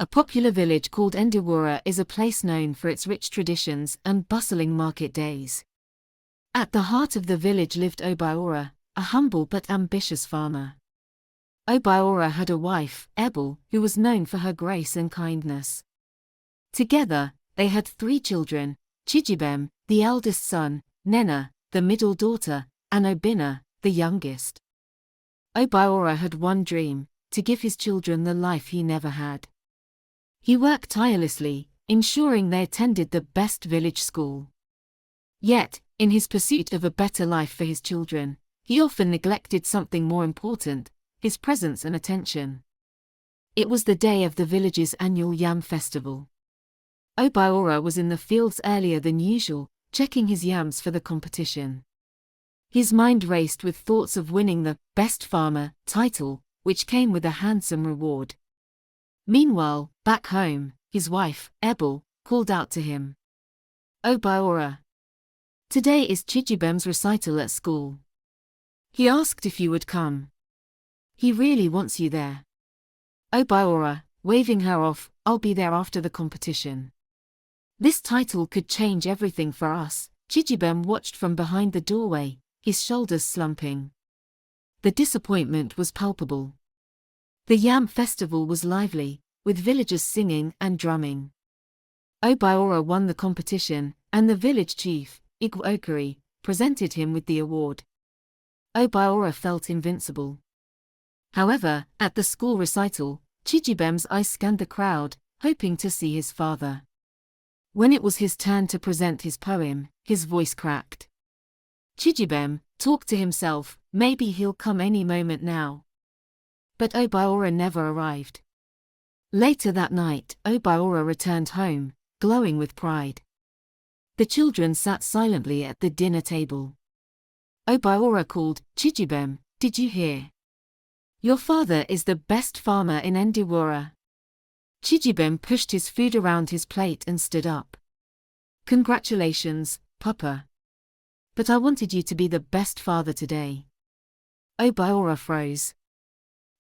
A popular village called Ndewura is a place known for its rich traditions and bustling market days. At the heart of the village lived Obiora, a humble but ambitious farmer. Obiora had a wife, Ebel, who was known for her grace and kindness. Together, they had 3 children, Chijibem, the eldest son, Nena, the middle daughter, and Obina, the youngest. Obiora had one dream: to give his children the life he never had. He worked tirelessly, ensuring they attended the best village school. Yet, in his pursuit of a better life for his children, he often neglected something more important: his presence and attention. It was the day of the village's annual yam festival. Obiora was in the fields earlier than usual, checking his yams for the competition. His mind raced with thoughts of winning the Best Farmer title, which came with a handsome reward. Meanwhile, back home, his wife, Ebel, called out to him. "Obiora, today is Chijibem's recital at school. He asked if you would come. He really wants you there." Obiora, waving her off, "I'll be there after the competition." This title could change everything for us. Chijibem watched from behind the doorway, his shoulders slumping. The disappointment was palpable. The yam festival was lively, with villagers singing and drumming. Obiora won the competition, and the village chief, Igwe, presented him with the award. Obiora felt invincible. However, at the school recital, Chijibem's eyes scanned the crowd, hoping to see his father. When it was his turn to present his poem, his voice cracked. Chijibem talked to himself, maybe he'll come any moment now. But Obiora never arrived. Later that night, Obiora returned home, glowing with pride. The children sat silently at the dinner table. Obiora called, "Chijibem, did you hear? Your father is the best farmer in Ndewura." Chijibem pushed his food around his plate and stood up. "Congratulations, Papa. But I wanted you to be the best father today." Obiora froze.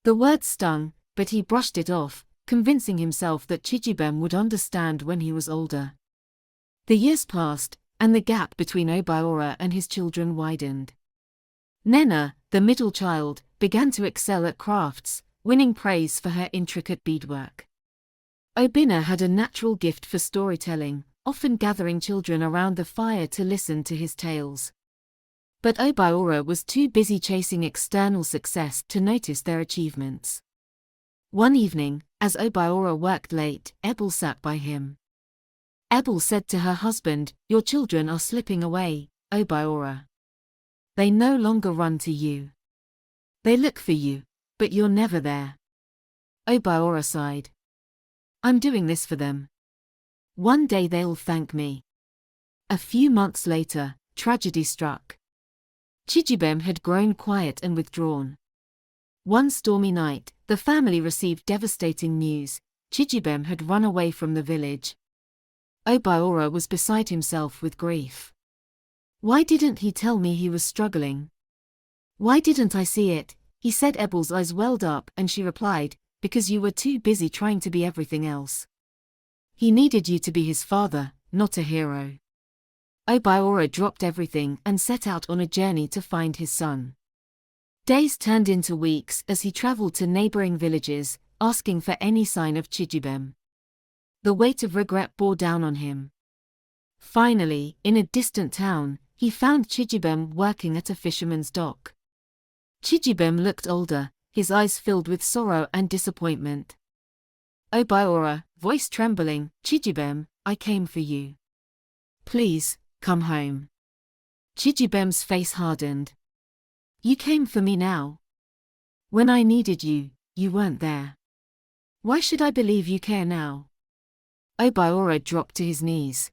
The word stung, but he brushed it off, convincing himself that Chijibem would understand when he was older. The years passed, and the gap between Obiora and his children widened. Nena, the middle child, began to excel at crafts, winning praise for her intricate beadwork. Obina had a natural gift for storytelling, often gathering children around the fire to listen to his tales. But Obiora was too busy chasing external success to notice their achievements. One evening, as Obiora worked late, Ebel sat by him. Ebel said to her husband, "Your children are slipping away, Obiora. They no longer run to you. They look for you, but you're never there." Obiora sighed. "I'm doing this for them. One day they'll thank me." A few months later, tragedy struck. Chijibem had grown quiet and withdrawn. One stormy night, the family received devastating news: Chijibem had run away from the village. Obiora was beside himself with grief. "Why didn't he tell me he was struggling? Why didn't I see it?" he said. Ebel's eyes welled up and she replied, "Because you were too busy trying to be everything else. He needed you to be his father, not a hero." Obiora dropped everything and set out on a journey to find his son. Days turned into weeks as he traveled to neighboring villages, asking for any sign of Chijibem. The weight of regret bore down on him. Finally, in a distant town, he found Chijibem working at a fisherman's dock. Chijibem looked older, his eyes filled with sorrow and disappointment. Obiora, voice trembling, "Chijibem, I came for you. Please, come home." Chijibem's face hardened. "You came for me now. When I needed you, you weren't there. Why should I believe you care now?" Obiora dropped to his knees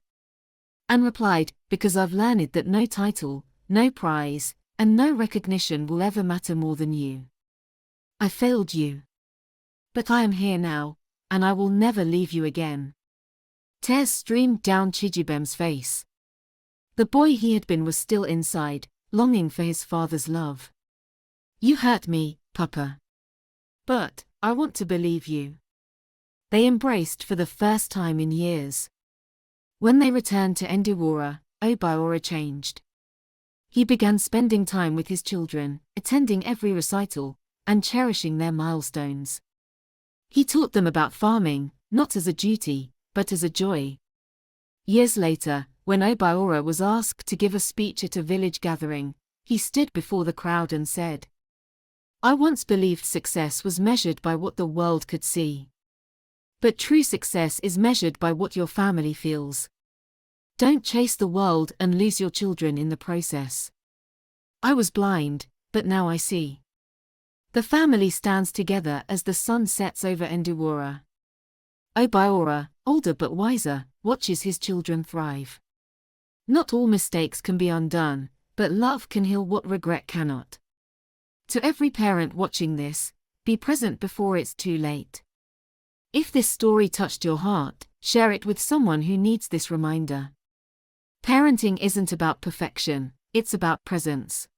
and replied, "Because I've learned that no title, no prize, and no recognition will ever matter more than you. I failed you. But I am here now, and I will never leave you again." Tears streamed down Chijibem's face. The boy he had been was still inside, longing for his father's love. "You hurt me, Papa. But I want to believe you." They embraced for the first time in years. When they returned to Ndawara, Obiora changed. He began spending time with his children, attending every recital, and cherishing their milestones. He taught them about farming, not as a duty, but as a joy. Years later, when Obiora was asked to give a speech at a village gathering, he stood before the crowd and said, "I once believed success was measured by what the world could see. But true success is measured by what your family feels. Don't chase the world and lose your children in the process. I was blind, but now I see." The family stands together as the sun sets over Ndawara. Obiora, older but wiser, watches his children thrive. Not all mistakes can be undone, but love can heal what regret cannot. To every parent watching this, be present before it's too late. If this story touched your heart, share it with someone who needs this reminder. Parenting isn't about perfection, it's about presence.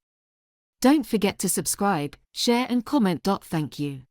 Don't forget to subscribe, share and comment. Thank you.